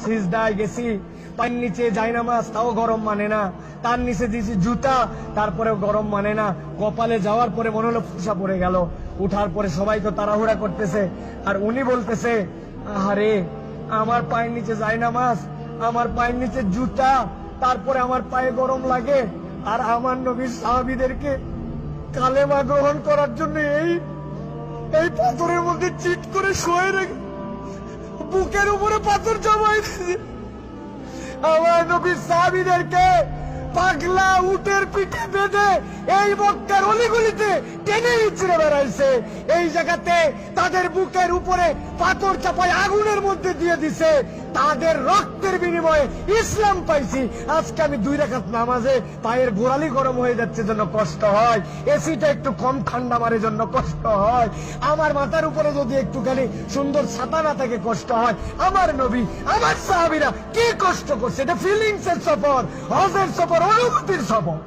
সিজদায় গেছি, পায়ের নিচে জায়নামাজ, তাও গরম মানে না। তার নিচে দিয়েছি জুতা, তারপরেও গরম মানে না। কপালে যাওয়ার পরে মনে হলো ফুসা পড়ে গেল। উঠার পরে সবাই তো তাড়াহুড়া করতেছে, আর উনি বলতেছে, আরে আমার পায়ের নিচে জায়নামাজ, আমার পায়ের নিচে জুতা, তারপরে আমার পায়ে গরম লাগে। আর আমার নবীর সাহাবীদেরকে কালেমা গ্রহণ করার জন্য এই পাথরের মধ্যে চিট করে শুয়ে রেখে বুকের উপরে পাথর জমাই দিয়েছে। আমার নবীর সাহাবীদেরকে পাগলা উটের পিঠে বেঁধে এই মক্কার অলিগলিতে টেনে ইচ্ছড়ে বেড়াইছে। এই জায়গাতে তাদের বুকের উপরে পাথর চাপায় আগুনের মধ্যে দিয়ে দিছে। তাদের রক্তের বিনিময়ে ইসলাম পাইছি। আজকে আমি 2 রাকাত নামাজে পায়ের গোড়ালি গরম হয়ে যাচ্ছে জন্য কষ্ট হয়, এসিটা একটু কম ঠান্ডা মারে জন্য কষ্ট হয়, আমার মাথার উপরে যদি একটুখানি সুন্দর ছাতা না থাকে কষ্ট হয়। আমার নবী, আমার সাহাবীরা কি কষ্ট করছে, এটা ফিলিংস এর সফর, হজের সফর, অনুভূতির সফর।